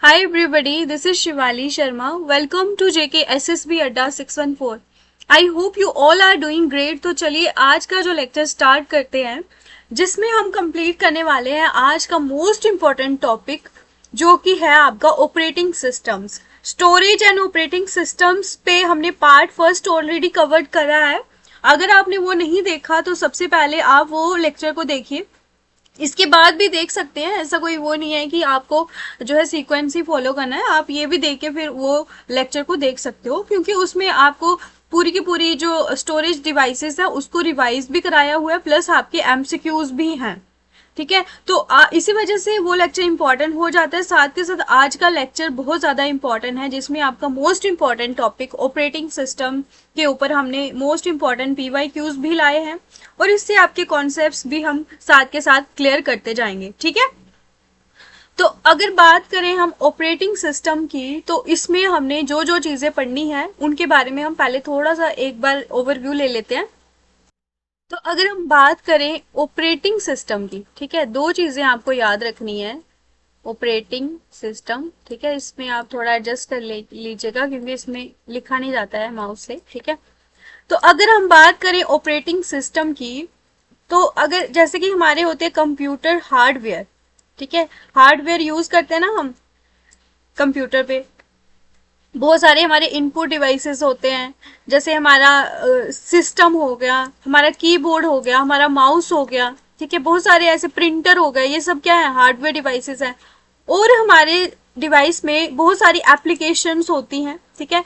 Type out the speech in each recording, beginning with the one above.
Hi everybody, this is Shivali Sharma. Welcome to JK SSB Adda 614. I hope you all are doing great. तो चलिए आज का जो lecture start करते हैं जिसमें हम कंप्लीट करने वाले हैं आज का मोस्ट इम्पॉर्टेंट टॉपिक जो कि है आपका operating systems. Storage and operating systems पे हमने पार्ट फर्स्ट ऑलरेडी कवर्ड करा है। अगर आपने वो नहीं देखा तो सबसे पहले आप वो लेक्चर को देखिए, इसके बाद भी देख सकते हैं। ऐसा कोई वो नहीं है कि आपको जो है सीक्वेंस ही फॉलो करना है, आप ये भी देख के फिर वो लेक्चर को देख सकते हो, क्योंकि उसमें आपको पूरी की पूरी जो स्टोरेज डिवाइसेस है उसको रिवाइज भी कराया हुआ है, प्लस आपके एमसीक्यूज भी हैं। ठीक है, तो इसी वजह से वो लेक्चर इंपॉर्टेंट हो जाता है। साथ के साथ आज का लेक्चर बहुत ज़्यादा इंपॉर्टेंट है जिसमें आपका most important topic operating system के ऊपर हमने मोस्ट इंपॉर्टेंट PYQs भी लाए हैं और इससे आपके कॉन्सेप्ट्स भी हम साथ के साथ क्लियर करते जाएंगे। ठीक है, तो अगर बात करें हम ऑपरेटिंग सिस्टम की तो इसमें हमने जो जो चीज़ें पढ़नी है उनके बारे में हम पहले थोड़ा सा एक बार ओवरव्यू ले लेते हैं। तो अगर हम बात करें ऑपरेटिंग सिस्टम की, ठीक है, दो चीज़ें आपको याद रखनी है। ऑपरेटिंग सिस्टम, ठीक है, इसमें आप थोड़ा एडजस्ट कर लीजिएगा क्योंकि इसमें लिखा नहीं जाता है माउस से। ठीक है, तो अगर हम बात करें ऑपरेटिंग सिस्टम की तो अगर जैसे कि हमारे होते हैं कंप्यूटर हार्डवेयर, ठीक है, हार्डवेयर यूज करते हैं ना हम कंप्यूटर पे। बहुत सारे हमारे इनपुट डिवाइसेस होते हैं, जैसे हमारा सिस्टम हो गया, हमारा कीबोर्ड हो गया, हमारा माउस हो गया, ठीक है, बहुत सारे ऐसे प्रिंटर हो गए, ये सब क्या है, हार्डवेयर डिवाइसेस हैं। और हमारे डिवाइस में बहुत सारी एप्लीकेशंस होती हैं, ठीक है,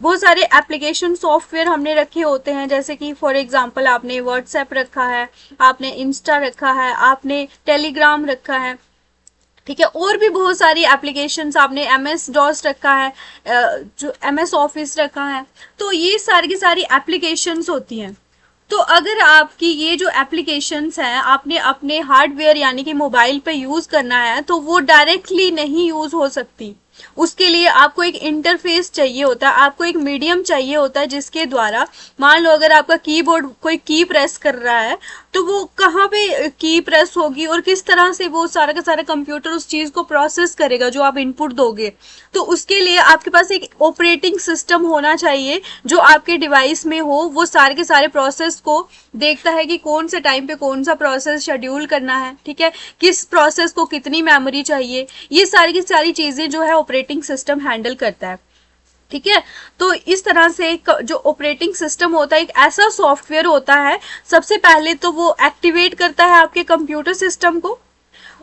बहुत सारे एप्लीकेशन सॉफ्टवेयर हमने रखे होते हैं, जैसे कि फॉर एग्जांपल आपने व्हाट्सएप रखा है, आपने इंस्टा रखा है, आपने टेलीग्राम रखा है, ठीक है, और भी बहुत सारी एप्लीकेशंस, आपने MS DOS रखा है, जो MS ऑफिस रखा है। तो ये सारी की सारी एप्लीकेशंस होती हैं। तो अगर आपकी ये जो एप्लीकेशंस हैं आपने अपने हार्डवेयर यानी कि मोबाइल पे यूज़ करना है तो वो डायरेक्टली नहीं यूज़ हो सकती। उसके लिए आपको एक इंटरफेस चाहिए होता है, आपको एक मीडियम चाहिए होता है जिसके द्वारा, मान लो अगर आपका कीबोर्ड कोई की प्रेस कर रहा है तो वो कहाँ पे की प्रेस होगी और किस तरह से वो सारा का सारा कंप्यूटर उस चीज़ को प्रोसेस करेगा जो आप इनपुट दोगे। तो उसके लिए आपके पास एक ऑपरेटिंग सिस्टम होना चाहिए जो आपके डिवाइस में हो, वो सारे के सारे प्रोसेस को देखता है कि कौन से टाइम पे कौन सा प्रोसेस शेड्यूल करना है, ठीक है, किस प्रोसेस को कितनी मेमोरी चाहिए, ये सारी की सारी चीज़ें जो है ऑपरेटिंग सिस्टम हैंडल करता है। ठीक है, तो इस तरह से जो ऑपरेटिंग सिस्टम होता है एक ऐसा सॉफ्टवेयर होता है, सबसे पहले तो वो एक्टिवेट करता है आपके कंप्यूटर सिस्टम को,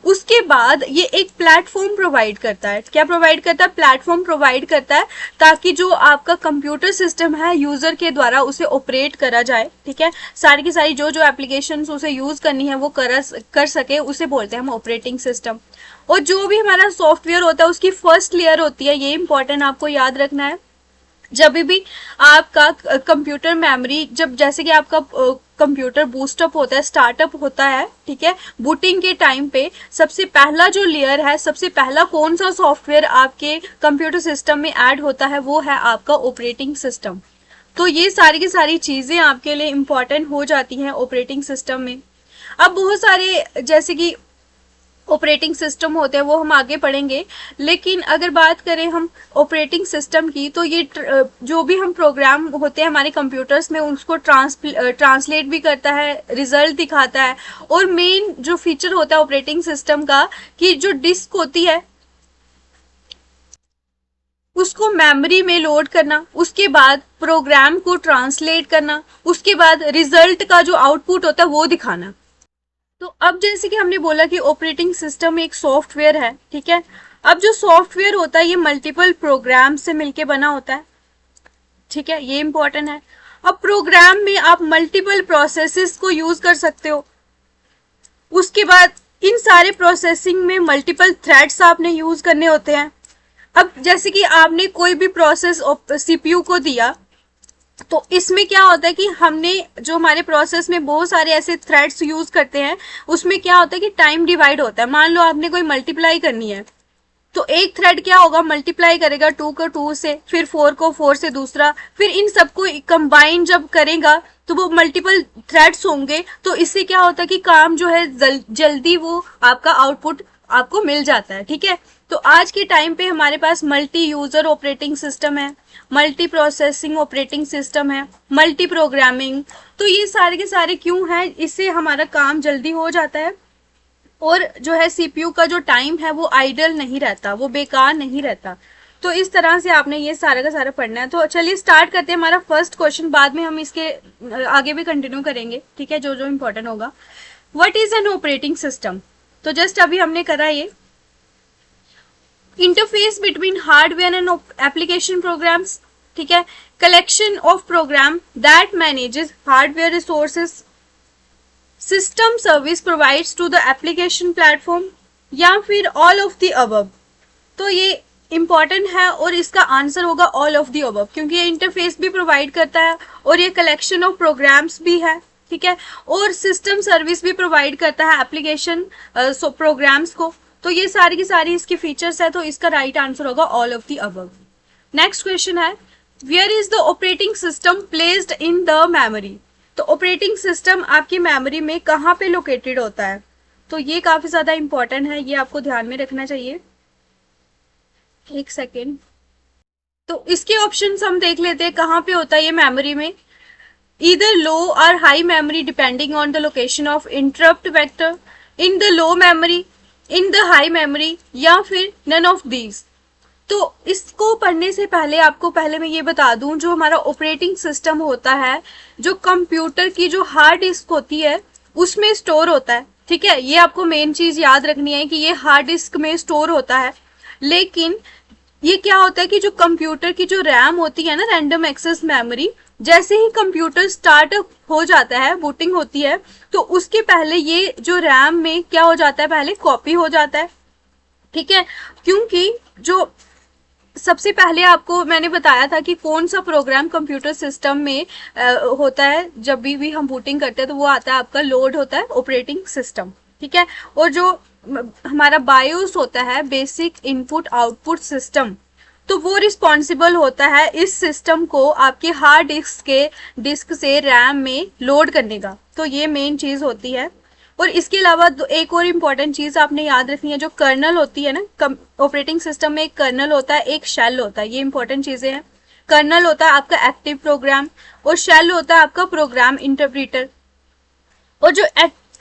उसके बाद ये एक प्लेटफॉर्म प्रोवाइड करता है। क्या प्रोवाइड करता है? प्लेटफॉर्म प्रोवाइड करता है ताकि जो आपका कंप्यूटर सिस्टम है यूजर के द्वारा उसे ऑपरेट करा जाए। ठीक है, सारी की सारी जो जो एप्लीकेशंस उसे यूज करनी है वो कर सके, उसे बोलते हैं हम ऑपरेटिंग सिस्टम। और जो भी हमारा सॉफ्टवेयर होता है उसकी फर्स्ट लेयर होती है, ये इंपॉर्टेंट आपको याद रखना है। जब भी आपका कंप्यूटर मेमोरी, जब जैसे कि आपका कंप्यूटर बूस्टअप होता है, स्टार्टअप होता है, ठीक है, बूटिंग के टाइम पे सबसे पहला जो लेयर है, सबसे पहला कौन सा सॉफ्टवेयर आपके कंप्यूटर सिस्टम में ऐड होता है वो है आपका ऑपरेटिंग सिस्टम। तो ये सारी की सारी चीज़ें आपके लिए इम्पॉर्टेंट हो जाती हैं ऑपरेटिंग सिस्टम में। अब बहुत सारे जैसे कि ऑपरेटिंग सिस्टम होते हैं वो हम आगे पढ़ेंगे, लेकिन अगर बात करें हम ऑपरेटिंग सिस्टम की तो ये जो भी हम प्रोग्राम होते हैं हमारे कंप्यूटर्स में उसको ट्रांसलेट भी करता है, रिजल्ट दिखाता है। और मेन जो फीचर होता है ऑपरेटिंग सिस्टम का कि जो डिस्क होती है उसको मेमोरी में लोड करना, उसके बाद प्रोग्राम को ट्रांसलेट करना, उसके बाद रिजल्ट का जो आउटपुट होता है वो दिखाना। तो अब जैसे कि हमने बोला कि ऑपरेटिंग सिस्टम एक सॉफ्टवेयर है, ठीक है, अब जो सॉफ्टवेयर होता है ये मल्टीपल प्रोग्राम से मिलके बना होता है, ठीक है, ये इंपॉर्टेंट है। अब प्रोग्राम में आप मल्टीपल प्रोसेसेस को यूज कर सकते हो, उसके बाद इन सारे प्रोसेसिंग में मल्टीपल थ्रेड्स आपने यूज करने होते हैं। अब जैसे कि आपने कोई भी प्रोसेस CPU को दिया तो इसमें क्या होता है कि हमने जो हमारे प्रोसेस में बहुत सारे ऐसे थ्रेड्स यूज करते हैं, उसमें क्या होता है कि टाइम डिवाइड होता है। मान लो आपने कोई मल्टीप्लाई करनी है तो एक थ्रेड क्या होगा, मल्टीप्लाई करेगा 2 को 2 से, फिर 4 को 4 से दूसरा, फिर इन सबको कंबाइन जब करेगा तो वो मल्टीपल थ्रेड्स होंगे। तो इससे क्या होता है कि काम जो है जल्दी वो आपका आउटपुट आपको मिल जाता है। ठीक है, तो आज के टाइम पे हमारे पास मल्टी यूजर ऑपरेटिंग सिस्टम है, मल्टी प्रोसेसिंग ऑपरेटिंग सिस्टम है, मल्टी प्रोग्रामिंग। तो ये सारे के सारे क्यों हैं, इससे हमारा काम जल्दी हो जाता है और जो है सीपीयू का जो टाइम है वो आइडल नहीं रहता, वो बेकार नहीं रहता। तो इस तरह से आपने ये सारा का सारा पढ़ना है। तो चलिए स्टार्ट करते हैं हमारा फर्स्ट क्वेश्चन, बाद में हम इसके आगे भी कंटिन्यू करेंगे, ठीक है, जो जो इंपॉर्टेंट होगा। What is an operating system? तो जस्ट अभी हमने करा ये interface between hardware and application programs, ठीक है, collection of program that manages hardware resources, system service provides to the application platform, या फिर ऑल ऑफ द अबव। तो ये इंपॉर्टेंट है और इसका आंसर होगा ऑल ऑफ द अबव, क्योंकि ये इंटरफेस भी प्रोवाइड करता है और ये कलेक्शन ऑफ प्रोग्राम्स भी है, ठीक है, और सिस्टम सर्विस भी प्रोवाइड करता है एप्लीकेशन प्रोग्राम्स को। तो ये सारी की सारी इसकी फीचर्स है, तो इसका राइट आंसर होगा all of the above. Next question है where is the operating system placed in the memory? तो ऑपरेटिंग सिस्टम आपकी मेमोरी में कहाँ पे लोकेटेड होता है? तो ये काफी ज्यादा इंपॉर्टेंट है, ये आपको ध्यान में रखना चाहिए। एक सेकेंड, तो इसके ऑप्शंस हम देख लेते हैं कहाँ पे होता है ये मेमोरी में। ईदर लो और high memory depending on the location of interrupt vector, in the low memory, in the high memory, या फिर नन ऑफ दीज। तो इसको पढ़ने से पहले आपको पहले मैं ये बता दूं, जो हमारा ऑपरेटिंग सिस्टम होता है, जो कंप्यूटर की जो हार्ड डिस्क होती है उसमें स्टोर होता है, ठीक है, ये आपको मेन चीज याद रखनी है कि ये हार्ड डिस्क में स्टोर होता है। लेकिन ये क्या होता है कि जो कंप्यूटर की जो रैम होती है ना, रैंडम एक्सेस मेमोरी, जैसे ही कंप्यूटर स्टार्ट हो जाता है, बूटिंग होती है, तो उसके पहले ये जो रैम में क्या हो जाता है, पहले कॉपी हो जाता है, ठीक है, क्योंकि जो सबसे पहले आपको मैंने बताया था कि कौन सा प्रोग्राम कंप्यूटर सिस्टम में होता है, जब भी हम बूटिंग करते हैं तो वो आता है आपका लोड होता है ऑपरेटिंग सिस्टम, ठीक है, और जो हमारा बायोस होता है, बेसिक इनपुट आउटपुट सिस्टम, तो वो रिस्पॉन्सिबल होता है इस सिस्टम को आपके हार्ड डिस्क से रैम में लोड करने का। तो ये मेन चीज होती है। और इसके अलावा एक और इम्पॉर्टेंट चीज आपने याद रखनी है, जो कर्नल होती है ना, ऑपरेटिंग सिस्टम में एक कर्नल होता है, एक शेल होता है, ये इंपॉर्टेंट चीजें हैं। कर्नल होता है आपका एक्टिव प्रोग्राम और शेल होता है आपका प्रोग्राम इंटरप्रीटर। और जो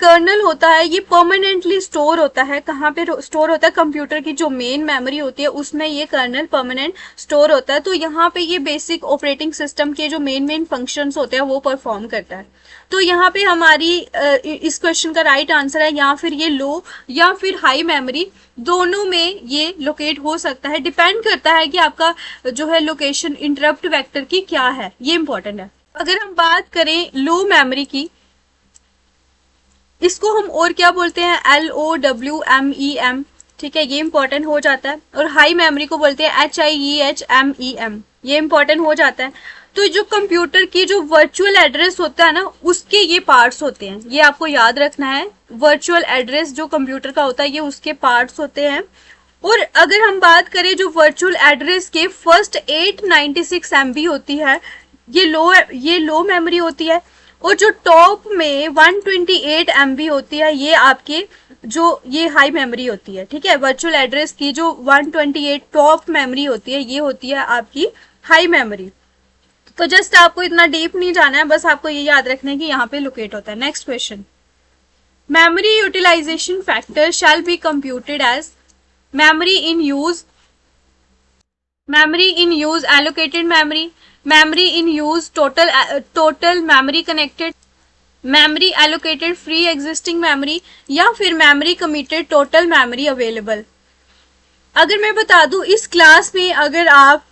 कर्नल होता है ये परमानेंटली स्टोर होता है, कहाँ पे स्टोर होता है, कंप्यूटर की जो मेन मेमोरी होती है उसमें ये कर्नल परमानेंट स्टोर होता है। तो यहाँ पे ये बेसिक ऑपरेटिंग सिस्टम के जो मेन फंक्शंस होते हैं वो परफॉर्म करता है। तो यहाँ पे हमारी इस क्वेश्चन का राइट आंसर है या फिर ये लो या फिर हाई मेमोरी, दोनों में ये लोकेट हो सकता है, डिपेंड करता है कि आपका जो है लोकेशन इंटरप्ट वेक्टर की क्या है, ये इंपॉर्टेंट है। अगर हम बात करें लो मेमोरी की, इसको हम और क्या बोलते हैं, LOWMEM, ठीक है, ये इंपॉर्टेंट हो जाता है। और हाई मेमोरी को बोलते हैं HIEHMEM, ये इंपॉर्टेंट हो जाता है। तो जो कंप्यूटर की जो वर्चुअल एड्रेस होता है ना, उसके ये पार्ट्स होते हैं, ये आपको याद रखना है। वर्चुअल एड्रेस जो कंप्यूटर का होता है ये उसके पार्ट्स होते हैं। और अगर हम बात करें जो वर्चुअल एड्रेस के फर्स्ट 896 MB होती है, ये लो मेमोरी होती है। और जो टॉप में 128 MB होती है, ये आपके जो ये हाई मेमोरी होती है, ठीक है। वर्चुअल एड्रेस की जो 128 टॉप मेमोरी होती है ये होती है आपकी हाई मेमोरी। तो जस्ट आपको इतना डीप नहीं जाना है, बस आपको ये याद रखना है कि यहाँ पे लोकेट होता है। Next question, memory utilization factor shall be computed as memory in use, allocated memory in use, total memory connected, memory allocated free existing memory, या फिर memory committed total memory available। अगर मैं बता दूं इस क्लास में अगर आप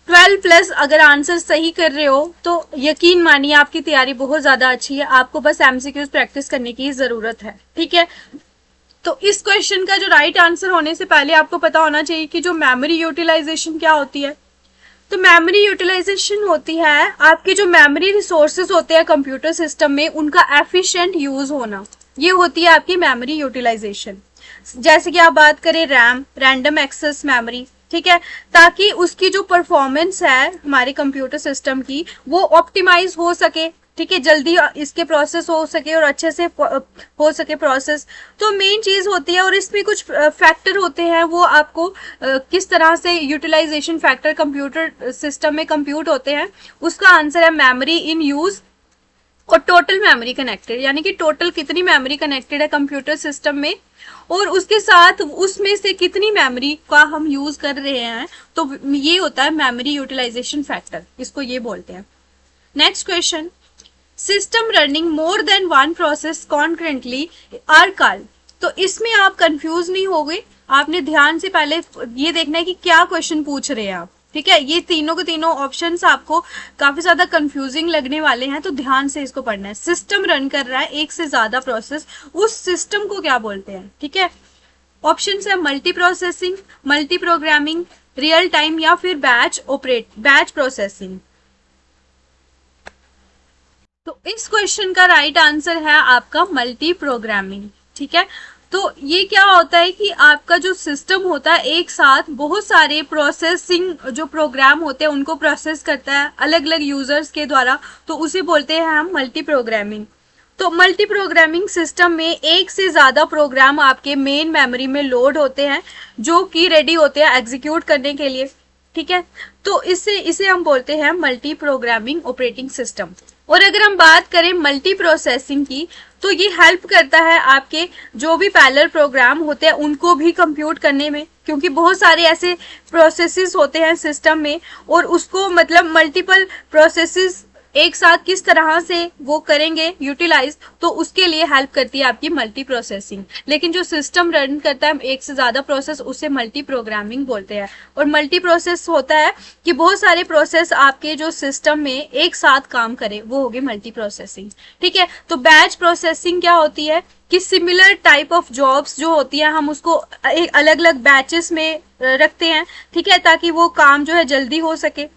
12+ अगर आंसर सही कर रहे हो तो यकीन मानिए आपकी तैयारी बहुत ज्यादा अच्छी है, आपको बस MCQs प्रैक्टिस करने की जरूरत है, ठीक है। तो इस क्वेश्चन का जो राइट आंसर होने से पहले आपको पता होना चाहिए कि जो मेमोरी यूटिलाइजेशन क्या होती है। तो मेमोरी यूटिलाइजेशन होती है आपके जो मेमोरी रिसोर्सेज होते हैं कंप्यूटर सिस्टम में, उनका एफिशिएंट यूज होना, ये होती है आपकी मेमोरी यूटिलाइजेशन। जैसे कि आप बात करें रैम, रैंडम एक्सेस मेमोरी, ठीक है, ताकि उसकी जो परफॉर्मेंस है हमारे कंप्यूटर सिस्टम की वो ऑप्टिमाइज हो सके, ठीक है, जल्दी इसके प्रोसेस हो सके और अच्छे से हो सके प्रोसेस। तो मेन चीज होती है, और इसमें कुछ फैक्टर होते हैं, वो आपको किस तरह से यूटिलाइजेशन फैक्टर कंप्यूटर सिस्टम में कंप्यूट होते हैं, उसका आंसर है मेमोरी इन यूज और टोटल मेमोरी कनेक्टेड, यानी कि टोटल कितनी मेमोरी कनेक्टेड है कंप्यूटर सिस्टम में, और उसके साथ उसमें से कितनी मेमोरी का हम यूज कर रहे हैं, तो ये होता है मेमोरी यूटिलाइजेशन फैक्टर, इसको ये बोलते हैं। Next question, system running more than one process concurrently are called. तो इसमें आप कंफ्यूज नहीं होगे, आपने ध्यान से पहले ये देखना है कि क्या क्वेश्चन पूछ रहे हैं आप, ठीक है। ये तीनों के तीनों ऑप्शंस आपको काफी ज्यादा कंफ्यूजिंग लगने वाले हैं, तो ध्यान से इसको पढ़ना है। सिस्टम रन कर रहा है एक से ज्यादा प्रोसेस, उस सिस्टम को क्या बोलते हैं, ठीक है। ऑप्शन है multi processing, multi programming, real time, या फिर बैच प्रोसेसिंग। तो इस क्वेश्चन का राइट आंसर है आपका मल्टी प्रोग्रामिंग, ठीक है। तो ये क्या होता है कि आपका जो सिस्टम होता है एक साथ बहुत सारे प्रोसेसिंग जो प्रोग्राम होते हैं उनको प्रोसेस करता है अलग अलग यूजर्स के द्वारा, तो उसे बोलते हैं हम मल्टी प्रोग्रामिंग। तो मल्टी प्रोग्रामिंग सिस्टम में एक से ज्यादा प्रोग्राम आपके मेन मेमोरी में लोड होते हैं जो कि रेडी होते हैं एग्जीक्यूट करने के लिए, ठीक है। तो इसे हम बोलते हैं मल्टी प्रोग्रामिंग ऑपरेटिंग सिस्टम। और अगर हम बात करें मल्टी प्रोसेसिंग की, तो ये हेल्प करता है आपके जो भी पैरेलल प्रोग्राम होते हैं उनको भी कंप्यूट करने में, क्योंकि बहुत सारे ऐसे प्रोसेसेस होते हैं सिस्टम में, और उसको मतलब मल्टीपल प्रोसेसेस एक साथ किस तरह से वो करेंगे यूटिलाइज, तो उसके लिए हेल्प करती है आपकी मल्टी प्रोसेसिंग। लेकिन जो सिस्टम रन करता है एक से ज्यादा प्रोसेस, उसे मल्टी प्रोग्रामिंग बोलते हैं। और मल्टी प्रोसेस होता है कि बहुत सारे प्रोसेस आपके जो सिस्टम में एक साथ काम करे, वो होगी मल्टी प्रोसेसिंग, ठीक है। तो बैच प्रोसेसिंग क्या होती है कि सिमिलर टाइप ऑफ जॉब्स जो होती है हम उसको एक अलग अलग बैचेस में रखते हैं, ठीक है, ताकि वो काम जो है जल्दी हो सके।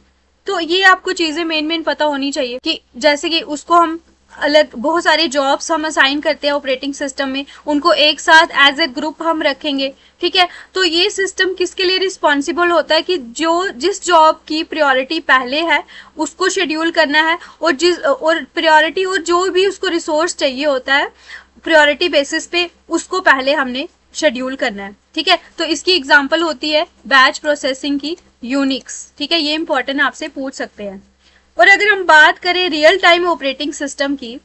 तो ये आपको चीजें मेन पता होनी चाहिए कि जैसे कि उसको हम अलग बहुत सारे जॉब्स हम असाइन करते हैं ऑपरेटिंग सिस्टम में, उनको एक साथ एज ए ग्रुप हम रखेंगे, ठीक है। तो ये सिस्टम किसके लिए रिस्पॉन्सिबल होता है कि जिस जॉब की प्रायोरिटी पहले है उसको शेड्यूल करना है, और प्रायोरिटी और जो भी उसको रिसोर्स चाहिए होता है प्रायोरिटी बेसिस पे उसको पहले हमने शेड्यूल करना है, ठीक है। तो इसकी एग्जांपल होती है बैच प्रोसेसिंग की यूनिक्स, ठीक है। ये इंपॉर्टेंट आपसे पूछ सकते हैं। और अगर हम बात करें रियल टाइम ऑपरेटिंग सिस्टम की,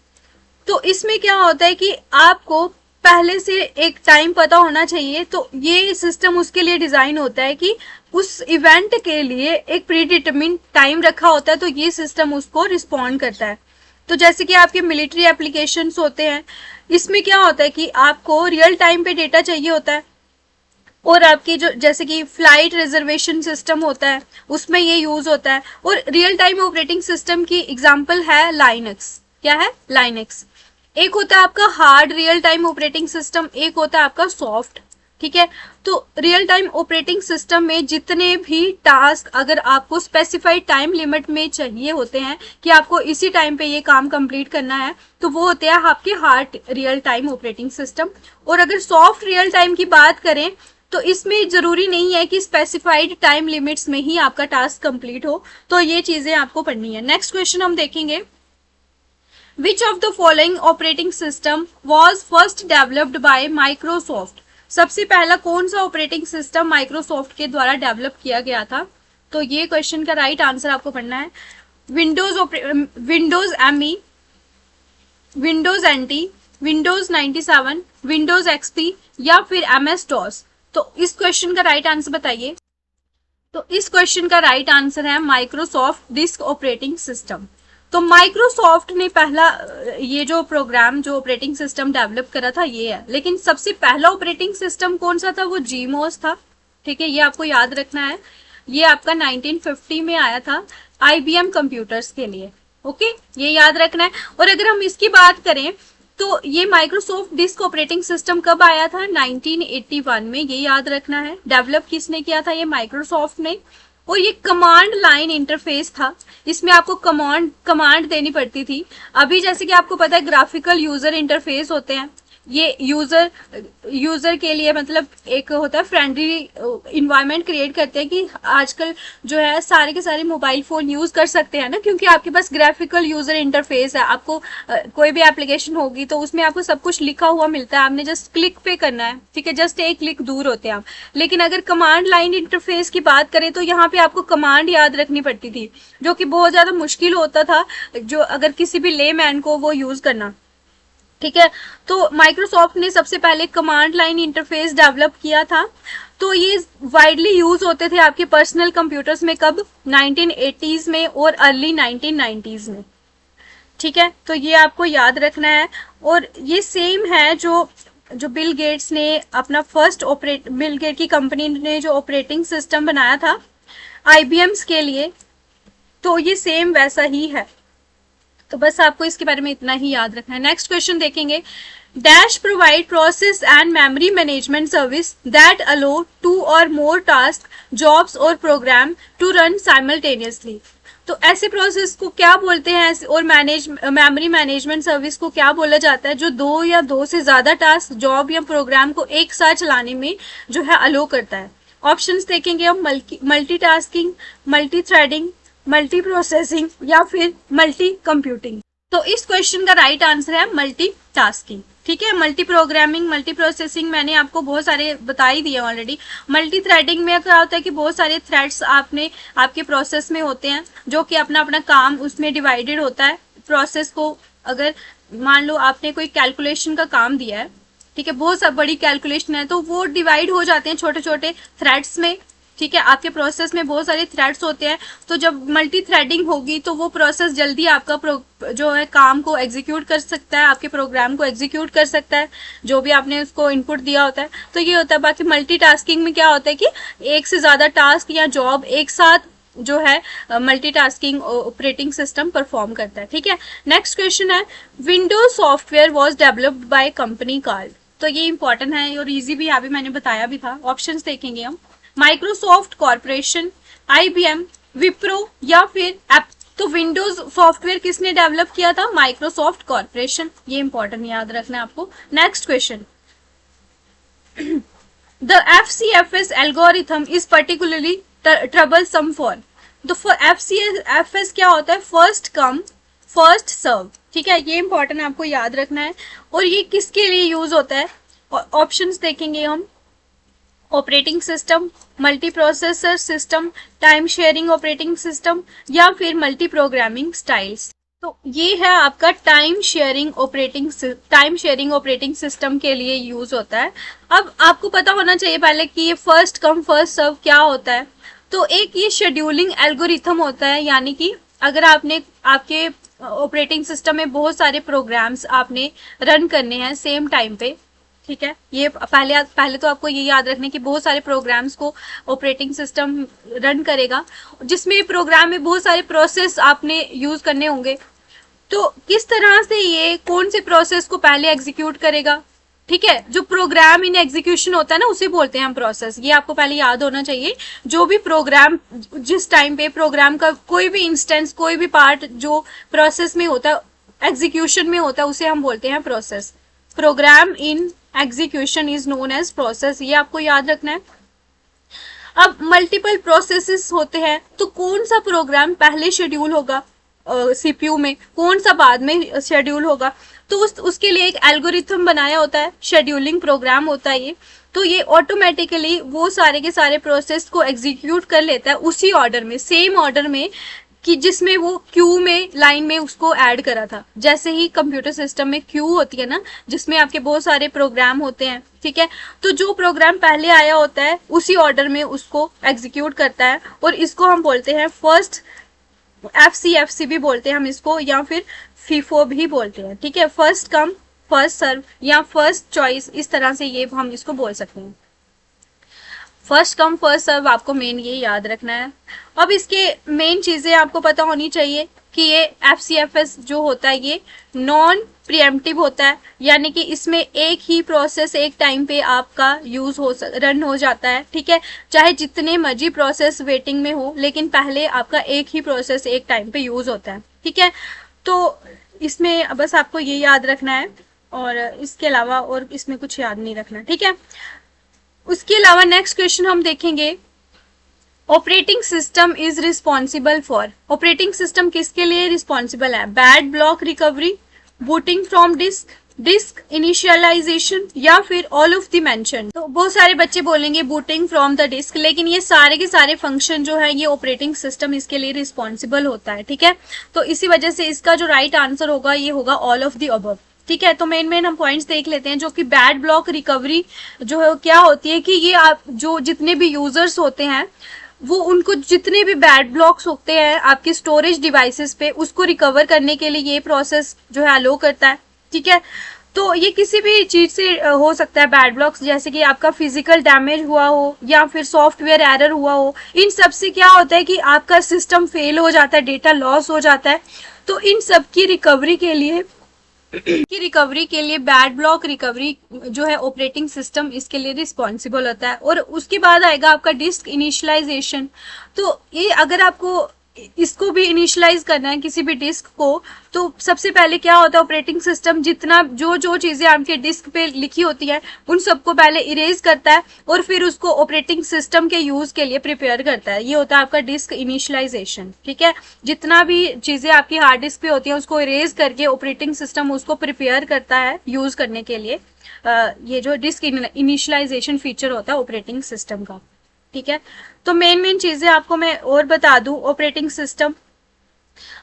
तो इसमें क्या होता है कि आपको पहले से एक टाइम पता होना चाहिए। तो ये सिस्टम उसके लिए डिजाइन होता है कि उस इवेंट के लिए एक प्री डिटरमिन्ड टाइम रखा होता है, तो ये सिस्टम उसको रिस्पॉन्ड करता है। तो जैसे कि आपके मिलिट्री एप्लीकेशंस होते हैं, इसमें क्या होता है कि आपको रियल टाइम पे डेटा चाहिए होता है, और आपकी जो जैसे कि फ्लाइट रिजर्वेशन सिस्टम होता है उसमें ये यूज होता है। और रियल टाइम ऑपरेटिंग सिस्टम की एग्जांपल है लाइनक्स। क्या है? लाइनक्स। एक होता है आपका hard real time operating system, एक होता है आपका सॉफ्ट, ठीक है। तो रियल टाइम ऑपरेटिंग सिस्टम में जितने भी टास्क अगर आपको स्पेसिफाइड टाइम लिमिट में चाहिए होते हैं कि आपको इसी टाइम पे ये काम कंप्लीट करना है, तो वो होते हैं आपके hard real time operating system. और अगर सॉफ्ट रियल टाइम की बात करें तो इसमें जरूरी नहीं है कि स्पेसिफाइड टाइम लिमिट्स में ही आपका टास्क कंप्लीट हो, तो ये चीजें आपको पढ़नी है। नेक्स्ट क्वेश्चन हम देखेंगे, which of the following operating system was first developed by Microsoft. सबसे पहला कौन सा ऑपरेटिंग सिस्टम माइक्रोसॉफ्ट के द्वारा डेवलप किया गया था? तो ये क्वेश्चन का राइट आंसर आपको पढ़ना है Windows ME, Windows NT, Windows 97, Windows XP, या फिर एमएस डॉस। तो इस क्वेश्चन का राइट आंसर बताइए। तो इस क्वेश्चन का राइट आंसर है माइक्रोसॉफ्ट डिस्क ऑपरेटिंग सिस्टम। तो माइक्रोसॉफ्ट ने पहला ये जो प्रोग्राम जो ऑपरेटिंग सिस्टम डेवलप करा था ये है, लेकिन सबसे पहला ऑपरेटिंग सिस्टम कौन सा था? वो जीमोस था, ठीक है। ये आपको याद रखना है, ये आपका 1950 में आया था IBM कंप्यूटर्स के लिए, ओके, ये याद रखना है। और अगर हम इसकी बात करें तो ये माइक्रोसॉफ्ट डिस्क ऑपरेटिंग सिस्टम कब आया था? 1981 में, ये याद रखना है। डेवलप किसने किया था? ये माइक्रोसॉफ्ट ने। और ये कमांड लाइन इंटरफेस था, इसमें आपको कमांड देनी पड़ती थी। अभी जैसे कि आपको पता है ग्राफिकल यूजर इंटरफेस होते हैं, ये यूजर के लिए मतलब एक होता है फ्रेंडली इन्वायरमेंट क्रिएट करते हैं कि आजकल जो है सारे के सारे मोबाइल फोन यूज कर सकते हैं ना, क्योंकि आपके पास ग्राफिकल यूजर इंटरफेस है। आपको कोई भी एप्लीकेशन होगी तो उसमें आपको सब कुछ लिखा हुआ मिलता है, आपने जस्ट क्लिक पे करना है, ठीक है, जस्ट एक क्लिक दूर होते हैं आप। लेकिन अगर कमांड लाइन इंटरफेस की बात करें तो यहाँ पे आपको कमांड याद रखनी पड़ती थी, जो कि बहुत ज्यादा मुश्किल होता था जो अगर किसी भी लेमैन को वो यूज करना, ठीक है। तो माइक्रोसॉफ्ट ने सबसे पहले कमांड लाइन इंटरफेस डेवलप किया था। तो ये वाइडली यूज होते थे आपके पर्सनल कंप्यूटर्स में, कब, 1980s में और अर्ली 1990s में, ठीक है। तो ये आपको याद रखना है। और ये सेम है जो बिल गेट्स ने अपना बिल गेट की कंपनी ने जो ऑपरेटिंग सिस्टम बनाया था आईबीएम्स के लिए, तो ये सेम वैसा ही है। तो बस आपको इसके बारे में इतना ही याद रखना है। नेक्स्ट क्वेश्चन देखेंगे। Dash provide process and memory management service that allow 2 और मोर टास्क, जॉब्स और प्रोग्राम टू रन साइमल्टेनियसली। तो ऐसे प्रोसेस को क्या बोलते हैं और मेमोरी मैनेजमेंट सर्विस को क्या बोला जाता है जो 2 या 2 से ज्यादा टास्क, जॉब या प्रोग्राम को एक साथ चलाने में जो है अलो करता है। ऑप्शंस देखेंगे हम। Multitasking, multi threading, multi processing या फिर मल्टी कंप्यूटिंग। तो इस क्वेश्चन का राइट आंसर है मल्टीटास्किंग, ठीक है। मल्टी प्रोग्रामिंग, मल्टी प्रोसेसिंग मैंने आपको बहुत सारे बता ही दिए ऑलरेडी। मल्टी थ्रेडिंग में क्या होता है कि बहुत सारे थ्रेड्स आपके प्रोसेस में होते हैं जो कि अपना अपना काम उसमें डिवाइडेड होता है। प्रोसेस को अगर मान लो आपने कोई कैलकुलेशन का काम दिया है, ठीक है, बहुत सा बड़ी कैलकुलेशन है, तो वो डिवाइड हो जाते हैं छोटे छोटे थ्रेड्स में, ठीक है। आपके प्रोसेस में बहुत सारे थ्रेड्स होते हैं, तो जब मल्टी थ्रेडिंग होगी तो वो प्रोसेस जल्दी आपका जो है काम को एग्जीक्यूट कर सकता है, आपके प्रोग्राम को एग्जीक्यूट कर सकता है, जो भी आपने उसको इनपुट दिया होता है। तो ये होता है। बाकी मल्टीटास्किंग में क्या होता है कि एक से ज्यादा टास्क या जॉब एक साथ जो है मल्टीटास्किंग ऑपरेटिंग सिस्टम परफॉर्म करता है, ठीक है। नेक्स्ट क्वेश्चन है। Windows software was developed by company called. तो ये इंपॉर्टेंट है और इजी भी है, अभी मैंने बताया भी था। ऑप्शंस देखेंगे हम। माइक्रोसॉफ्ट कॉर्पोरेशन, आईबीएम, विप्रो या फिर एप्पल। तो विंडोज सॉफ्टवेयर किसने डेवलप किया था? Microsoft corporation. ये इंपॉर्टेंट याद रखना है आपको। Next question. The FCFS algorithm is particularly troublesome for. तो FCFS क्या होता है? फर्स्ट कम फर्स्ट सर्व, ठीक है। ये इंपॉर्टेंट आपको याद रखना है। और ये किसके लिए यूज होता है? ऑप्शंस देखेंगे हम। Operating system, multi processor system, time sharing operating system या फिर मल्टी प्रोग्रामिंग स्टाइल्स। तो ये है आपका टाइम शेयरिंग ऑपरेटिंग सिस्टम के लिए यूज होता है। अब आपको पता होना चाहिए पहले कि ये फर्स्ट कम फर्स्ट सर्व क्या होता है। तो एक ये शेड्यूलिंग एल्गोरिथम होता है, यानी कि अगर आपने आपके ऑपरेटिंग सिस्टम में बहुत सारे प्रोग्राम्स आपने रन करने हैं सेम टाइम पे, ठीक है। ये पहले तो आपको ये याद रखना है कि बहुत सारे प्रोग्राम्स को ऑपरेटिंग सिस्टम रन करेगा, जिसमें प्रोग्राम में बहुत सारे प्रोसेस आपने यूज करने होंगे। तो किस तरह से ये कौन से प्रोसेस को पहले एग्जीक्यूट करेगा, ठीक है। जो प्रोग्राम इन एग्जीक्यूशन होता है ना, उसे बोलते हैं हम प्रोसेस। ये आपको पहले याद होना चाहिए। जो भी प्रोग्राम जिस टाइम पे प्रोग्राम का कोई भी इंस्टेंस, कोई भी पार्ट जो प्रोसेस में होता है, एग्जीक्यूशन में होता है, उसे हम बोलते हैं process. Program in execution is known as process. ये आपको याद रखना है। अब मल्टीपल प्रोसेसेस होते हैं, तो कौन सा प्रोग्राम पहले शेड्यूल होगा सीपीयू में, कौन सा बाद में शेड्यूल होगा, तो उसके लिए एक एल्गोरिथम बनाया होता है, शेड्यूलिंग प्रोग्राम होता है ये। तो ये ऑटोमेटिकली वो सारे के सारे प्रोसेस को एग्जीक्यूट कर लेता है उसी ऑर्डर में, सेम ऑर्डर में कि जिसमें वो क्यू में लाइन में उसको ऐड करा था। जैसे ही कंप्यूटर सिस्टम में क्यू होती है ना, जिसमें आपके बहुत सारे प्रोग्राम होते हैं, ठीक है। तो जो प्रोग्राम पहले आया होता है उसी ऑर्डर में उसको एग्जीक्यूट करता है, और इसको हम बोलते हैं फर्स्ट, FCFC भी बोलते हैं हम इसको, या फिर FIFO भी बोलते हैं, ठीक है। फर्स्ट कम फर्स्ट सर्व या फर्स्ट चॉइस, इस तरह से ये हम इसको बोल सकते हैं। फर्स्ट कम फर्स्ट सर्व आपको मेन ये याद रखना है। अब इसके मेन चीजें आपको पता होनी चाहिए कि ये FCFS जो होता है ये नॉन प्रिएम्प्टिव होता है, यानी कि इसमें एक ही प्रोसेस एक टाइम पे आपका रन हो जाता है, ठीक है। चाहे जितने मर्जी प्रोसेस वेटिंग में हो, लेकिन पहले आपका एक ही प्रोसेस एक टाइम पे यूज होता है, ठीक है। तो इसमें बस आपको ये याद रखना है। और इसके अलावा और इसमें कुछ याद नहीं रखना, ठीक है। उसके अलावा नेक्स्ट क्वेश्चन हम देखेंगे, operating system is responsible for, operating system किसके लिए रिस्पॉन्सिबल है? Bad block recovery, booting from disk, disk initialization, या फिर ऑल ऑफ द मेंशन। तो बहुत सारे बच्चे बोलेंगे बूटिंग फ्रॉम द डिस्क, लेकिन ये सारे के सारे फंक्शन जो है ये ऑपरेटिंग सिस्टम इसके लिए रिस्पॉन्सिबल होता है, ठीक है। तो इसी वजह से इसका जो राइट आंसर होगा ये होगा ऑल ऑफ द अबव, ठीक है। तो मेन हम पॉइंट्स देख लेते हैं, जो कि बैड ब्लॉक रिकवरी जो है क्या होती है कि ये आप जो जितने भी यूजर्स होते हैं वो उनको जितने भी बैड ब्लॉक्स होते हैं आपके स्टोरेज डिवाइसेस पे उसको रिकवर करने के लिए ये प्रोसेस जो है अलो करता है, ठीक है। तो ये किसी भी चीज से हो सकता है बैड ब्लॉक्स, जैसे कि आपका फिजिकल डैमेज हुआ हो या फिर सॉफ्टवेयर एरर हुआ हो। इन सब से क्या होता है कि आपका सिस्टम फेल हो जाता है, डेटा लॉस हो जाता है। तो इन सब की रिकवरी के लिए बैड ब्लॉक रिकवरी जो है ऑपरेटिंग सिस्टम इसके लिए रिस्पॉन्सिबल होता है। और उसके बाद आएगा आपका डिस्क इनिशियलाइजेशन। तो ये अगर आपको इसको भी इनिशियलाइज करना है किसी भी डिस्क को, तो सबसे पहले क्या होता है, ऑपरेटिंग सिस्टम जितना जो चीजें आपके डिस्क पे लिखी होती है उन सबको पहले इरेज करता है और फिर उसको ऑपरेटिंग सिस्टम के यूज के लिए प्रिपेयर करता है। ये होता है आपका डिस्क इनिशियलाइजेशन, ठीक है। जितना भी चीजें आपकी हार्ड डिस्क पे होती है उसको इरेज करके ऑपरेटिंग सिस्टम उसको प्रिपेयर करता है यूज करने के लिए। ये जो डिस्क इनिशियलाइजेशन फीचर होता है ऑपरेटिंग सिस्टम का, ठीक है। तो मेन चीजें आपको मैं और बता दूं, ऑपरेटिंग सिस्टम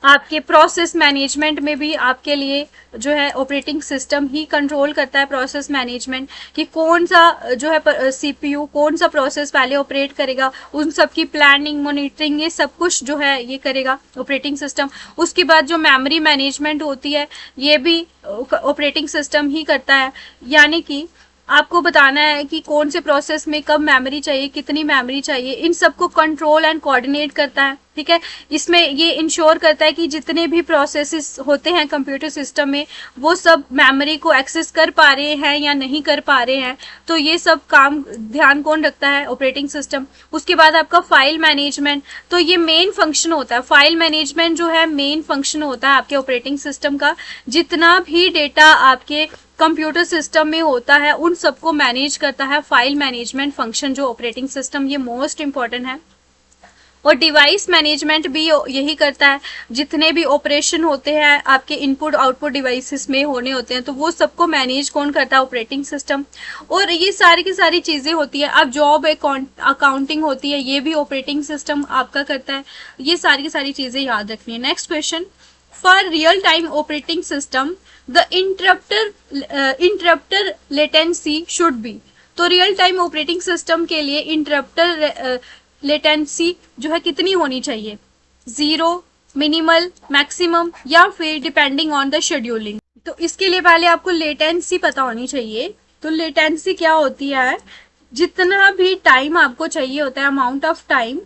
आपके प्रोसेस मैनेजमेंट में भी आपके लिए जो है ऑपरेटिंग सिस्टम ही कंट्रोल करता है प्रोसेस मैनेजमेंट, कि कौन सा जो है सीपीयू कौन सा प्रोसेस पहले ऑपरेट करेगा, उन सब की प्लानिंग मॉनिटरिंग ये सब कुछ जो है ये करेगा ऑपरेटिंग सिस्टम। उसके बाद जो मेमोरी मैनेजमेंट होती है ये भी ऑपरेटिंग सिस्टम ही करता है, यानी कि आपको बताना है कि कौन से प्रोसेस में कब मेमोरी चाहिए, कितनी मेमोरी चाहिए, इन सबको कंट्रोल एंड कोऑर्डिनेट करता है, ठीक है। इसमें ये इंश्योर करता है कि जितने भी प्रोसेसेस होते हैं कंप्यूटर सिस्टम में वो सब मेमोरी को एक्सेस कर पा रहे हैं या नहीं कर पा रहे हैं। तो ये सब काम ध्यान कौन रखता है? Operating system. उसके बाद आपका फाइल मैनेजमेंट, तो ये मेन फंक्शन होता है, फाइल मैनेजमेंट जो है मेन फंक्शन होता है आपके ऑपरेटिंग सिस्टम का। जितना भी डेटा आपके कंप्यूटर सिस्टम में होता है उन सबको मैनेज करता है फाइल मैनेजमेंट फंक्शन जो ऑपरेटिंग सिस्टम, ये मोस्ट इंपॉर्टेंट है। और डिवाइस मैनेजमेंट भी यही करता है, जितने भी ऑपरेशन होते हैं आपके इनपुट आउटपुट डिवाइसेस में होने होते हैं तो वो सबको मैनेज कौन करता है? Operating system. और ये सारी की सारी चीजें होती है, अब जॉब अकाउंटिंग होती है ये भी ऑपरेटिंग सिस्टम आपका करता है। ये सारी की सारी चीजें याद रखनी है। Next question, for real time operating system the interrupter latency should be. तो रियल टाइम ऑपरेटिंग सिस्टम के लिए इंटरप्टर लेटेंसी जो है कितनी होनी चाहिए? 0, मिनिमल, मैक्सिमम, या फिर डिपेंडिंग ऑन द शेड्यूलिंग। तो इसके लिए पहले आपको लेटेंसी पता होनी चाहिए। तो लेटेंसी क्या होती है? जितना भी टाइम आपको चाहिए होता है, अमाउंट ऑफ टाइम,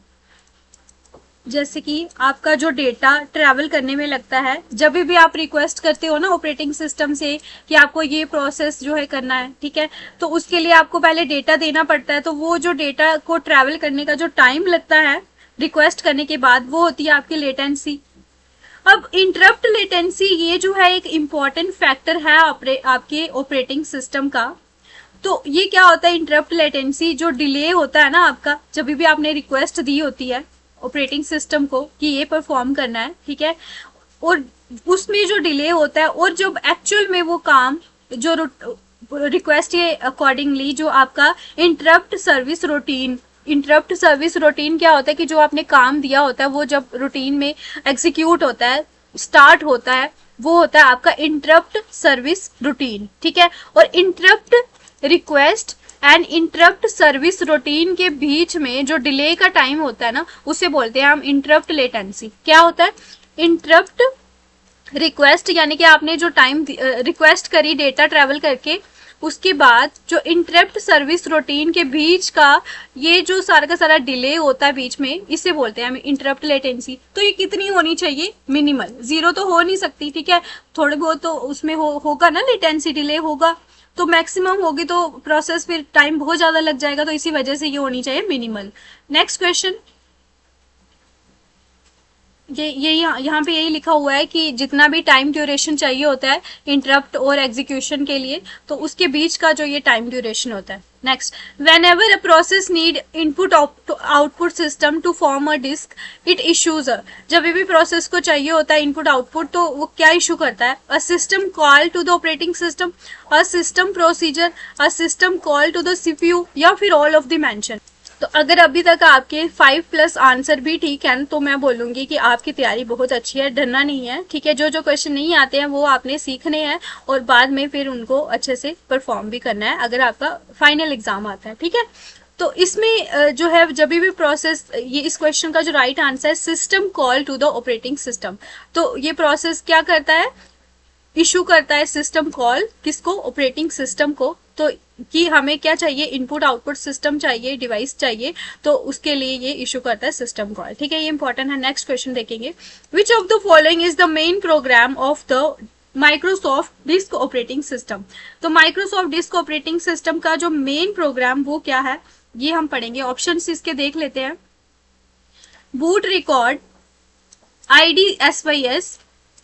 जैसे कि आपका जो डेटा ट्रैवल करने में लगता है, जब भी आप रिक्वेस्ट करते हो ना ऑपरेटिंग सिस्टम से कि आपको ये प्रोसेस जो है करना है, ठीक है, तो उसके लिए आपको पहले डेटा देना पड़ता है। तो वो जो डेटा को ट्रैवल करने का जो टाइम लगता है रिक्वेस्ट करने के बाद, वो होती है आपकी लेटेंसी। अब इंटरप्ट लेटेंसी ये जो है एक इम्पॉर्टेंट फैक्टर है आपके ऑपरेटिंग सिस्टम का। तो ये क्या होता है इंटरप्ट लेटेंसी? जो डिले होता है ना आपका, जब भी आपने रिक्वेस्ट दी होती है ऑपरेटिंग सिस्टम को कि ये परफॉर्म करना है, ठीक है, और उसमें जो डिले होता है और जब एक्चुअल में वो काम जो रिक्वेस्ट के अकॉर्डिंगली जो आपका इंटरप्ट सर्विस रूटीन क्या होता है कि जो आपने काम दिया होता है वो जब रूटीन में एग्जीक्यूट होता है, स्टार्ट होता है, वो होता है आपका इंटरप्ट सर्विस रूटीन, ठीक है। और interrupt request and interrupt service routine के बीच में जो डिले का टाइम होता है ना, उसे बोलते हैं हम इंटरप्ट लेटेंसी। क्या होता है? इंटरप्ट रिक्वेस्ट यानी कि आपने जो टाइम रिक्वेस्ट करी डेटा ट्रैवल करके, उसके बाद जो इंटरप्ट सर्विस रूटीन के बीच का ये जो सारा का सारा डिले होता है बीच में, इसे बोलते हैं हम इंटरप्ट लेटेंसी। तो ये कितनी होनी चाहिए? मिनिमल। 0 तो हो नहीं सकती, ठीक है, थोड़े बहुत तो उसमें होगा ना, लेटेंसी डिले होगा। तो मैक्सिमम होगी तो प्रोसेस फिर टाइम बहुत ज्यादा लग जाएगा, तो इसी वजह से ये होनी चाहिए मिनिमल। नेक्स्ट क्वेश्चन, ये यहाँ पे यही लिखा हुआ है कि जितना भी टाइम ड्यूरेशन चाहिए होता है इंटरप्ट और एग्जीक्यूशन के लिए, तो उसके बीच का जो ये टाइम ड्यूरेशन होता है। Next, whenever a process need input output system to form a disk it issues a, जब भी प्रोसेस को चाहिए होता है इनपुट आउटपुट, तो वो क्या इशू करता है? A system call to the operating system, a system procedure, a system call to the CPU, या फिर ऑल ऑफ द मेंशन। तो अगर अभी तक आपके 5+ आंसर भी ठीक है तो मैं बोलूंगी कि आपकी तैयारी बहुत अच्छी है, डरना नहीं है, ठीक है। जो जो क्वेश्चन नहीं आते हैं वो आपने सीखने हैं और बाद में फिर उनको अच्छे से परफॉर्म भी करना है अगर आपका फाइनल एग्जाम आता है, ठीक है। तो इसमें जो है जब भी प्रोसेस, ये इस क्वेश्चन का जो राइट आंसर है system call to the operating system, तो ये प्रोसेस क्या करता है? इशू करता है सिस्टम कॉल, किसको? ऑपरेटिंग सिस्टम को। तो कि हमें क्या चाहिए? इनपुट आउटपुट सिस्टम चाहिए, डिवाइस चाहिए, तो उसके लिए ये इशू करता है सिस्टम कॉल, ठीक है। ये इंपॉर्टेंट है। नेक्स्ट क्वेश्चन देखेंगे, which of the following is the main program of the Microsoft disk operating system. तो माइक्रोसॉफ्ट डिस्क ऑपरेटिंग सिस्टम का जो मेन प्रोग्राम वो क्या है, ये हम पढ़ेंगे। ऑप्शन इसके देख लेते हैं। Boot record, IDSYS,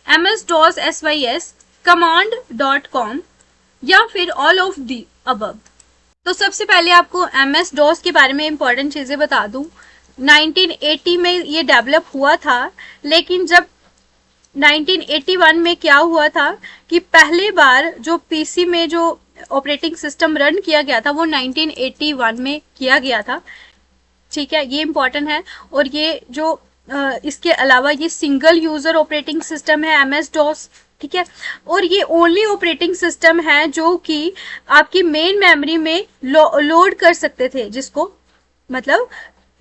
MS-DOS SYS, command.com, या फिर ऑल ऑफ दी अबव। तो सबसे पहले आपको MS-DOS के बारे में इंपॉर्टेंट चीजें बता दूं। 1980 में ये डेवलप हुआ था, लेकिन जब 1981 में क्या हुआ था कि पहली बार जो पीसी में जो ऑपरेटिंग सिस्टम रन किया गया था वो 1981 में किया गया था, ठीक है। ये इंपॉर्टेंट है। और ये जो इसके अलावा ये सिंगल यूजर ऑपरेटिंग सिस्टम है MS-DOS, ठीक है। और ये ओनली ऑपरेटिंग सिस्टम है जो कि आपकी मेन मेमोरी में लोड कर सकते थे, जिसको मतलब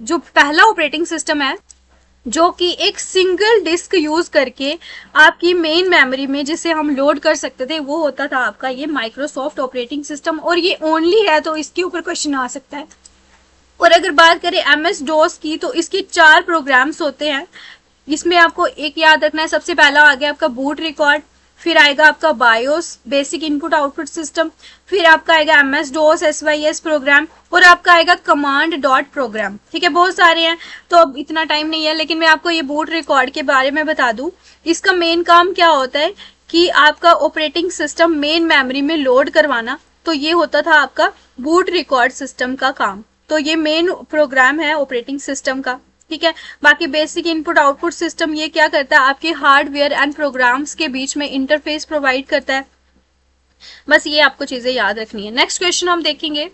जो पहला ऑपरेटिंग सिस्टम है जो कि एक सिंगल डिस्क यूज करके आपकी मेन मेमोरी में जिसे हम लोड कर सकते थे, वो होता था आपका ये माइक्रोसॉफ्ट ऑपरेटिंग सिस्टम। और ये ओनली है, तो इसके ऊपर क्वेश्चन आ सकता है। और अगर बात करें MS-DOS की, तो इसके 4 प्रोग्राम्स होते हैं। इसमें आपको एक याद रखना है, सबसे पहला आ गया आपका बूट रिकॉर्ड, फिर आएगा आपका BIOS basic input output system, फिर आपका आएगा MS-DOS SYS प्रोग्राम, और आपका आएगा कमांड डॉट प्रोग्राम, ठीक है। बहुत सारे हैं तो अब इतना टाइम नहीं है, लेकिन मैं आपको ये बूट रिकॉर्ड के बारे में बता दूं। इसका मेन काम क्या होता है कि आपका ऑपरेटिंग सिस्टम मेन मेमोरी में लोड करवाना, तो ये होता था आपका बूट रिकॉर्ड सिस्टम का काम। तो ये मेन प्रोग्राम है ऑपरेटिंग सिस्टम का, ठीक है। बाकी बेसिक इनपुट आउटपुट सिस्टम ये क्या करता है? आपके हार्डवेयर एंड प्रोग्राम्स के बीच में इंटरफेस प्रोवाइड करता है। बस ये आपको चीजें याद रखनी है। नेक्स्ट क्वेश्चन हम देखेंगे,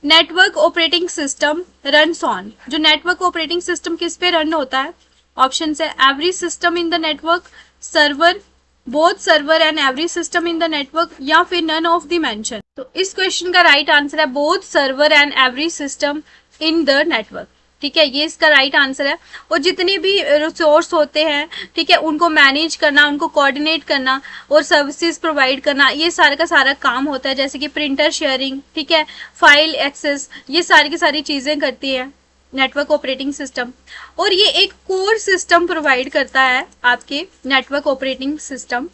network operating system runs on. जो नेटवर्क ऑपरेटिंग सिस्टम किस पे रन होता है? ऑप्शन है every system in the network, server, both server and every system in the network, या फिर नन ऑफ द मेंशन। तो इस क्वेश्चन का राइट आंसर है both server and every system in the network, ठीक है। ये इसका राइट आंसर है। और जितने भी रिसोर्स होते हैं, ठीक है, उनको मैनेज करना, उनको कोऑर्डिनेट करना और सर्विसेज प्रोवाइड करना, ये सारा का सारा काम होता है। जैसे कि प्रिंटर शेयरिंग, ठीक है, फाइल एक्सेस, ये सारी की सारी चीजें करती है नेटवर्क ऑपरेटिंग सिस्टम। और ये एक कोर सिस्टम प्रोवाइड करता है आपके नेटवर्क ऑपरेटिंग सिस्टम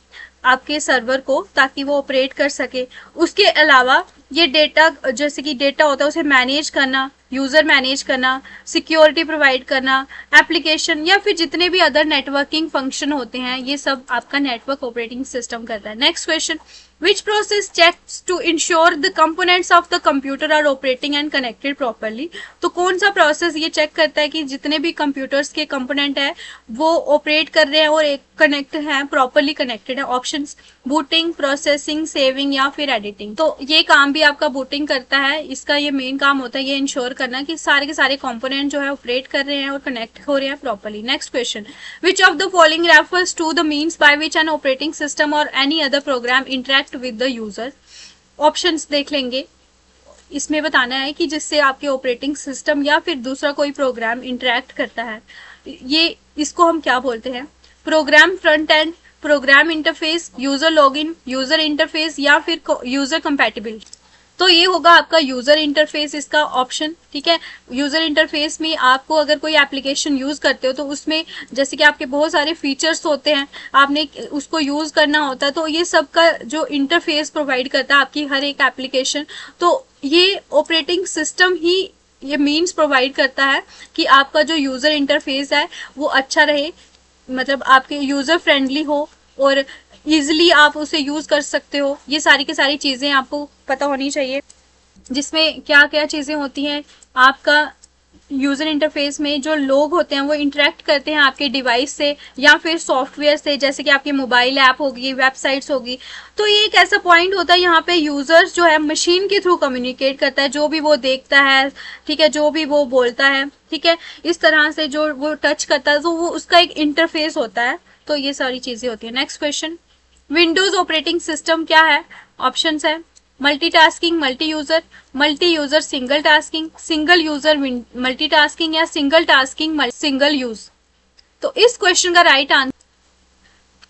आपके सर्वर को, ताकि वो ऑपरेट कर सके। उसके अलावा ये डेटा, जैसे कि डेटा होता है उसे मैनेज करना, यूजर मैनेज करना, सिक्योरिटी प्रोवाइड करना, एप्लीकेशन, या फिर जितने भी अदर नेटवर्किंग फंक्शन होते हैं, ये सब आपका नेटवर्क ऑपरेटिंग सिस्टम करता है। Next question, which process checks to ensure the components of the computer are operating and connected properly। तो कौन सा प्रोसेस ये चेक करता है कि जितने भी कंप्यूटर्स के कंपोनेंट है वो ऑपरेट कर रहे हैं और एक कनेक्ट हैं, प्रॉपरली कनेक्टेड है। ऑप्शंस बूटिंग, प्रोसेसिंग, सेविंग, या फिर एडिटिंग। तो ये काम भी आपका बूटिंग करता है। इसका ये मेन काम होता है ये इंश्योर करना कि सारे के सारे कंपोनेंट जो है ऑपरेट कर रहे हैं और कनेक्ट हो रहे हैं properly. Next question, which of the following refers to the means by which an operating system और any other program interact with the user. Options देख लेंगे। इसमें बताना है कि जिससे आपके ऑपरेटिंग सिस्टम या फिर दूसरा कोई प्रोग्राम इंटरेक्ट करता है, ये इसको हम क्या बोलते हैं? Program front end, program interface, user login, user interface, या फिर यूजर कंपैटिबिलिटी। तो ये होगा आपका यूजर इंटरफेस इसका ऑप्शन, ठीक है। यूजर इंटरफेस में आपको अगर कोई एप्लीकेशन यूज करते हो तो उसमें जैसे कि आपके बहुत सारे फीचर्स होते हैं, आपने उसको यूज करना होता है, तो ये सब का जो इंटरफेस प्रोवाइड करता है आपकी हर एक एप्लीकेशन, तो ये ऑपरेटिंग सिस्टम ही ये मीन्स प्रोवाइड करता है कि आपका जो यूजर इंटरफेस है वो अच्छा रहे, मतलब आपके यूजर फ्रेंडली हो और इजिली आप उसे यूज कर सकते हो, ये सारी की सारी चीजें आपको पता होनी चाहिए। जिसमें क्या क्या चीजें होती हैं, आपका यूजर इंटरफेस में जो लोग होते हैं वो इंटरेक्ट करते हैं आपके डिवाइस से या फिर सॉफ्टवेयर से, जैसे कि आपकी मोबाइल ऐप होगी, वेबसाइट्स होगी। तो ये एक ऐसा पॉइंट होता है यहाँ पे यूजर्स जो है मशीन के थ्रू कम्युनिकेट करता है, जो भी वो देखता है, ठीक है, जो भी वो बोलता है, ठीक है, इस तरह से जो वो टच करता है तो वो उसका एक इंटरफेस होता है। तो ये सारी चीजें होती है। Next question, Windows operating system क्या है? ऑप्शंस है multitasking multi user single tasking, single user multitasking या सिंगल टास्किंग सिंगल यूज। तो इस क्वेश्चन का राइट आंसर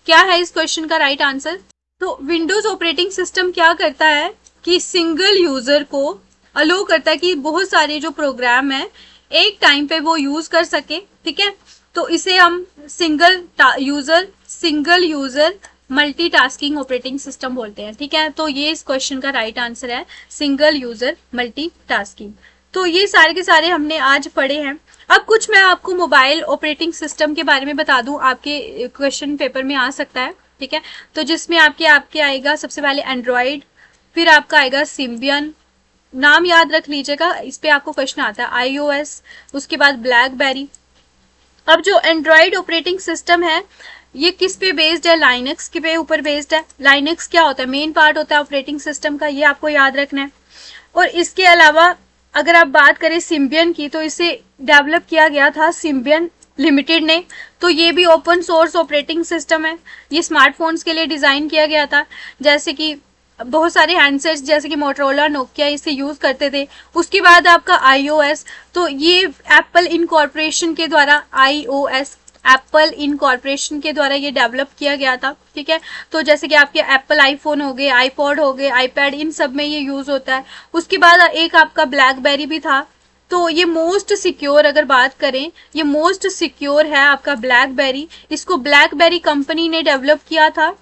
क्या है? इस क्वेश्चन का राइट आंसर, तो विंडोज ऑपरेटिंग सिस्टम क्या करता है कि सिंगल यूजर को अलो करता है कि बहुत सारे जो प्रोग्राम है एक टाइम पे वो यूज कर सके, ठीक है। तो इसे हम single user multitasking operating system बोलते हैं, ठीक है। तो ये इस क्वेश्चन का राइट आंसर है, सिंगल यूजर मल्टीटास्किंग। तो ये सारे के सारे हमने आज पढ़े हैं। अब कुछ मैं आपको मोबाइल ऑपरेटिंग सिस्टम के बारे में बता दूं, आपके क्वेश्चन पेपर में आ सकता है, ठीक है। तो जिसमें आपके आएगा सबसे पहले एंड्रॉइड, फिर आपका आएगा सिम्बियन, नाम याद रख लीजिएगा, इस पे आपको क्वेश्चन आता है, iOS, उसके बाद ब्लैकबेरी। अब जो एंड्रॉइड ऑपरेटिंग सिस्टम है ये किस पे बेस्ड है? लाइनक्स के पे ऊपर बेस्ड है। लाइनक्स क्या होता है? मेन पार्ट होता है ऑपरेटिंग सिस्टम का, ये आपको याद रखना है। और इसके अलावा अगर आप बात करें सिम्बियन की, तो इसे डेवलप किया गया था सिम्बियन लिमिटेड ने। तो ये भी ओपन सोर्स ऑपरेटिंग सिस्टम है, ये स्मार्टफोन्स के लिए डिजाइन किया गया था। जैसे कि बहुत सारे हैंडसेट्स जैसे कि मोटरोला, नोकिया इसे यूज करते थे। उसके बाद आपका iOS, तो ये एप्पल इनकॉर्पोरेशन के द्वारा, iOS एप्पल इनकॉर्पोरेशन के द्वारा ये डेवलप किया गया था, ठीक है। तो जैसे कि आपके एप्पल आईफोन हो गए, आईपॉड हो गए, आईपैड, इन सब में ये यूज होता है। उसके बाद एक आपका ब्लैकबेरी भी था। तो ये मोस्ट सिक्योर, अगर बात करें, ये मोस्ट सिक्योर है आपका ब्लैकबेरी। इसको ब्लैकबेरी कंपनी ने डेवलप किया था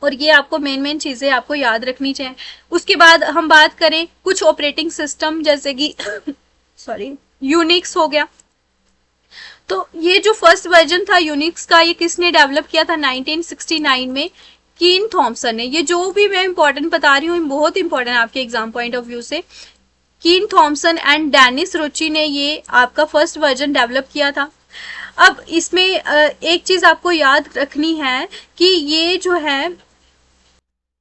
और ये आपको मेन चीजें आपको याद रखनी चाहिए। उसके बाद हम बात करें कुछ ऑपरेटिंग सिस्टम जैसे कि सॉरी यूनिक्स हो गया। तो ये जो फर्स्ट वर्जन था यूनिक्स का, ये किसने डेवलप किया था? 1969 में कीन थॉमसन ने। ये जो भी मैं इंपॉर्टेंट बता रही हूँ बहुत इंपॉर्टेंट है आपके एग्जाम पॉइंट ऑफ व्यू से। कीन थॉमसन एंड डेनिस रुचि ने ये आपका फर्स्ट वर्जन डेवलप किया था। अब इसमें एक चीज आपको याद रखनी है कि ये जो है,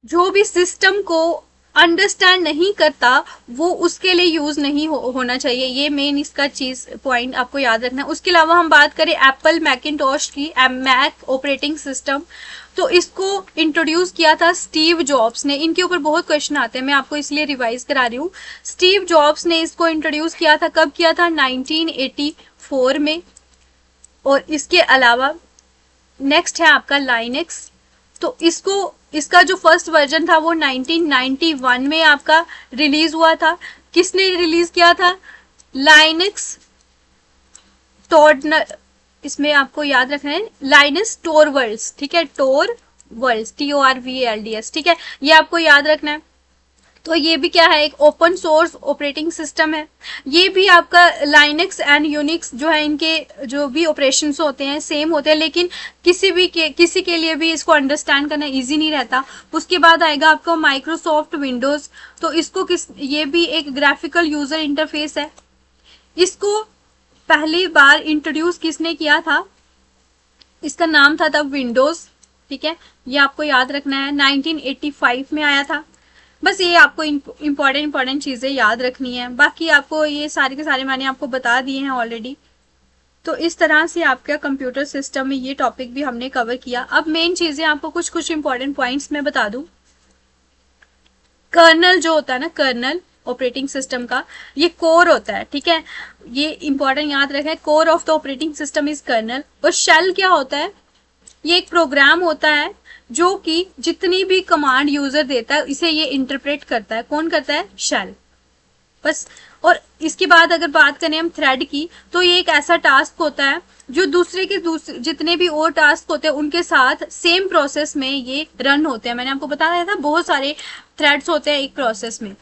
जो भी सिस्टम को अंडरस्टैंड नहीं करता वो उसके लिए यूज नहीं होना चाहिए। ये मेन इसका चीज पॉइंट आपको याद रखना है। उसके अलावा हम बात करें एप्पल मैकिनटॉश की, मैक ऑपरेटिंग सिस्टम, तो इसको इंट्रोड्यूस किया था स्टीव जॉब्स ने। इनके ऊपर बहुत क्वेश्चन आते हैं, मैं आपको इसलिए रिवाइज करा रही हूँ। स्टीव जॉब्स ने इसको इंट्रोड्यूस किया था, कब किया था? 1984 में। और इसके अलावा नेक्स्ट है आपका लाइनक्स। तो इसका जो फर्स्ट वर्जन था वो 1991 में आपका रिलीज हुआ था। किसने रिलीज किया था? लाइनक्स टोर्नर, इसमें आपको याद रखना है लाइनस टोरवर्ल्ड्स, ठीक है, टोरवर्ल्ड्स, TORVALDS, ठीक है, ये आपको याद रखना है। तो ये भी क्या है? एक ओपन सोर्स ऑपरेटिंग सिस्टम है। ये भी आपका लाइनक्स एंड यूनिक्स जो है, इनके जो भी ऑपरेशंस होते हैं सेम होते हैं, लेकिन किसी के लिए भी इसको अंडरस्टैंड करना इजी नहीं रहता। उसके बाद आएगा आपका माइक्रोसॉफ्ट विंडोज। तो इसको ये भी एक ग्राफिकल यूजर इंटरफेस है। इसको पहली बार इंट्रोड्यूस किसने किया था? इसका नाम था तब विंडोज, ठीक है, ये आपको याद रखना है। 1985 में आया था। बस ये आपको इंपॉर्टेंट चीजें याद रखनी है, बाकी आपको ये सारे के सारे मैंने आपको बता दिए हैं ऑलरेडी। तो इस तरह से आपका कंप्यूटर सिस्टम में ये टॉपिक भी हमने कवर किया। अब मेन चीजें आपको कुछ इंपॉर्टेंट पॉइंट्स में बता दूं। कर्नल जो होता है ना, कर्नल ऑपरेटिंग सिस्टम का ये कोर होता है, ठीक है, ये इंपॉर्टेंट याद रखें। Core of the operating system is kernel. और शेल क्या होता है? ये एक प्रोग्राम होता है जो कि जितनी भी कमांड यूजर देता है इसे ये इंटरप्रेट करता है। कौन करता है? शेल, बस। और इसके बाद अगर बात करें हम थ्रेड की, तो ये एक ऐसा टास्क होता है जो दूसरे जितने भी और टास्क होते हैं उनके साथ सेम प्रोसेस में ये रन होते हैं। मैंने आपको बताया था बहुत सारे थ्रेड्स होते हैं एक प्रोसेस में।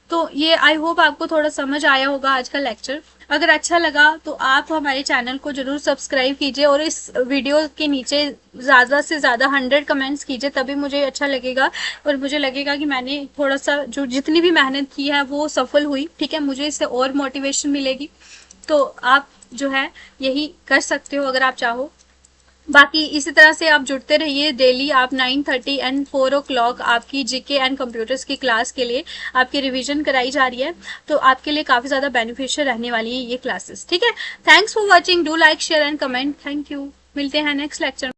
तो ये आई होप आपको थोड़ा समझ आया होगा आज का लेक्चर। अगर अच्छा लगा तो आप हमारे चैनल को जरूर सब्सक्राइब कीजिए और इस वीडियो के नीचे ज़्यादा से ज़्यादा 100 कमेंट्स कीजिए, तभी मुझे अच्छा लगेगा और मुझे लगेगा कि मैंने थोड़ा सा जो जितनी भी मेहनत की है वो सफल हुई। ठीक है, मुझे इससे और मोटिवेशन मिलेगी। तो आप जो है यही कर सकते हो अगर आप चाहो। बाकी इसी तरह से आप जुड़ते रहिए डेली। आप 9:30 एंड 4 o'clock आपकी जीके एंड कंप्यूटर्स की क्लास के लिए आपकी रिवीजन कराई जा रही है, तो आपके लिए काफ़ी ज़्यादा बेनिफिशियल रहने वाली है ये क्लासेस। ठीक है, thanks for watching, do like share and comment. Thank you, मिलते हैं नेक्स्ट लेक्चर।